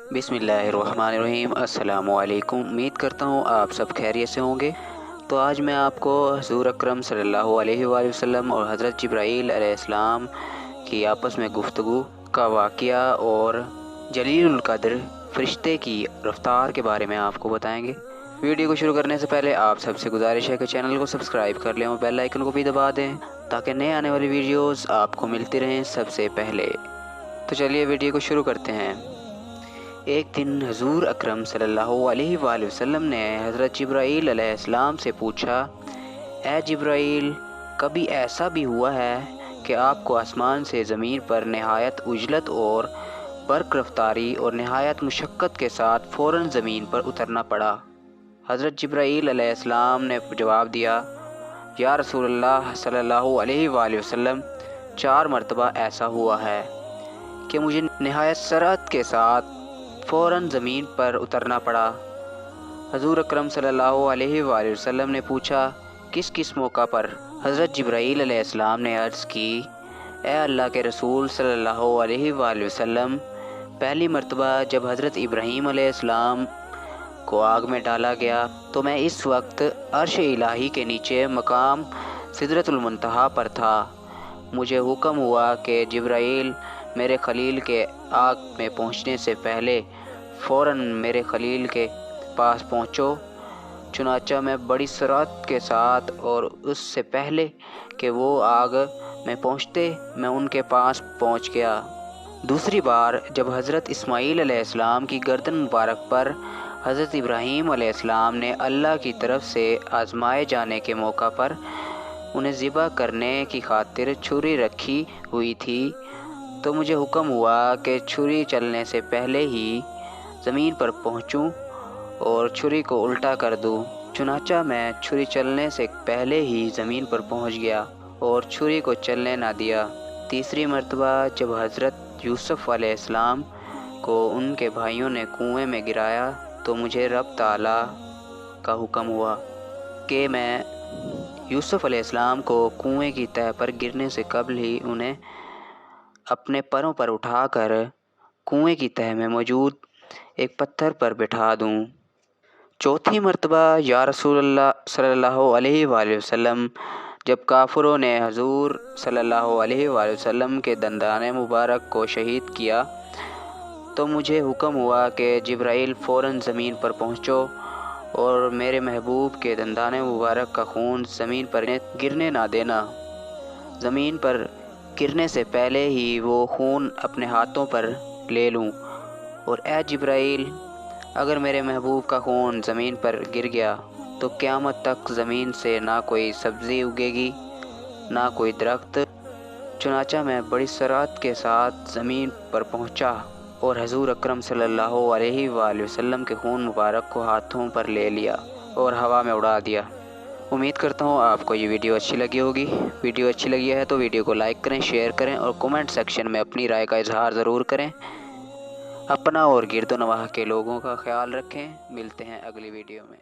बिस्मिल्लाहिर्रहमानिर्रहीम। अस्सलामु अलैकुम। उम्मीद करता हूँ आप सब खैरियत से होंगे। तो आज मैं आपको हुज़ूर अकरम सल्लल्लाहु अलैहि वसल्लम और हज़रत जिब्राईल अलैहिस्सलाम की आपस में गुफ्तगू का वाक़या और जलीलुल क़द्र फ़रिश्ते की रफ़्तार के बारे में आपको बताएंगे। वीडियो को शुरू करने से पहले आप सबसे गुजारिश है कि चैनल को सब्सक्राइब कर लें और बेल आइकन को भी दबा दें ताकि नए आने वाली वीडियोस आपको मिलती रहें सबसे पहले। तो चलिए वीडियो को शुरू करते हैं। एक दिन हुज़ूर अकरम सल्लल्लाहु अलैहि वसल्लम ने हज़रत जिब्राईल अलैहिस्सलाम से पूछा, ए जिब्राईल, कभी ऐसा भी हुआ है कि आपको आसमान से ज़मीन पर नहायत उजलत और बर्क़ रफ्तारी और नहायत मुशक्क़त के साथ फ़ौरन ज़मीन पर उतरना पड़ा? हज़रत जिब्राईल अलैहिस्सलाम ने जवाब दिया, या रसूलल्लाह सल्लल्लाहु अलैहि वसल्लम, 4 मरतबा ऐसा हुआ है कि मुझे नहायत सरअत के साथ फ़ौरन ज़मीन पर उतरना पड़ा। हुज़ूर अकरम सल्लल्लाहु अलैहि वसल्लम ने पूछा, किस किस मौका पर? हज़रत जिब्राईल अलैहिस्सलाम ने अर्ज़ की, ए अल्लाह के रसूल सल्लल्लाहु अलैहि वसल्लम, पहली मरतबा जब हज़रत इब्राहीम अलैहिस्सलाम को आग में डाला गया तो मैं इस वक्त अर्श इलाही के नीचे मकाम सिदरतुल मुंतहा पर था। मुझे हुक्म हुआ कि जिब्राईल मेरे खलील के आग में पहुंचने से पहले फ़ौरन मेरे खलील के पास पहुंचो। चुनाचा मैं बड़ी सरअत के साथ और उससे पहले कि वो आग में पहुंचते मैं उनके पास पहुंच गया। दूसरी बार जब हज़रत इस्माईल अलैहिस्सलाम की गर्दन मुबारक पर हज़रत इब्राहीम अलैहिस्सलाम ने अल्लाह की तरफ से आज़माए जाने के मौका पर उन्हें ज़िबा करने की खातिर छुरी रखी हुई थी तो मुझे हुक्म हुआ कि छुरी चलने से पहले ही ज़मीन पर पहुंचूं और छुरी को उल्टा कर दूं। चुनाचा मैं छुरी चलने से पहले ही ज़मीन पर पहुंच गया और छुरी को चलने ना दिया। तीसरी मरतबा जब हज़रत यूसुफ़ अलैहिस्सलाम को उनके भाइयों ने कुएं में गिराया तो मुझे रब ताला का हुक्म हुआ कि मैं यूसुफ़ अलैहिस्सलाम को कुएं की तह पर गिरने से कबल ही उन्हें अपने परों पर उठाकर कुएं की तह में मौजूद एक पत्थर पर बिठा दूं। चौथी मरतबा या रसूलल्लाह सल्लल्लाहु अलैहि वसल्लम, जब काफिरों ने हुज़ूर सल्लल्लाहु अलैहि वसल्लम के दंदाने मुबारक को शहीद किया तो मुझे हुक्म हुआ कि जिब्राईल फ़ौरन ज़मीन पर पहुँचो और मेरे महबूब के दंदाने मुबारक का खून ज़मीन पर गिरने ना देना। ज़मीन पर गिरने से पहले ही वो खून अपने हाथों पर ले लूँ। और ए जिब्राईल, अगर मेरे महबूब का खून ज़मीन पर गिर गया तो क़यामत तक ज़मीन से ना कोई सब्ज़ी उगेगी ना कोई दरख्त। चुनाचा मैं बड़ी सरअत के साथ ज़मीन पर पहुँचा और हुज़ूर अकरम सल्लल्लाहु अलैहि वसल्लम के खून मुबारक को हाथों पर ले लिया और हवा में उड़ा दिया। उम्मीद करता हूँ आपको ये वीडियो अच्छी लगी होगी। वीडियो अच्छी लगी है तो वीडियो को लाइक करें, शेयर करें और कमेंट सेक्शन में अपनी राय का इजहार ज़रूर करें। अपना और गिरदो नवाह के लोगों का ख्याल रखें। मिलते हैं अगली वीडियो में।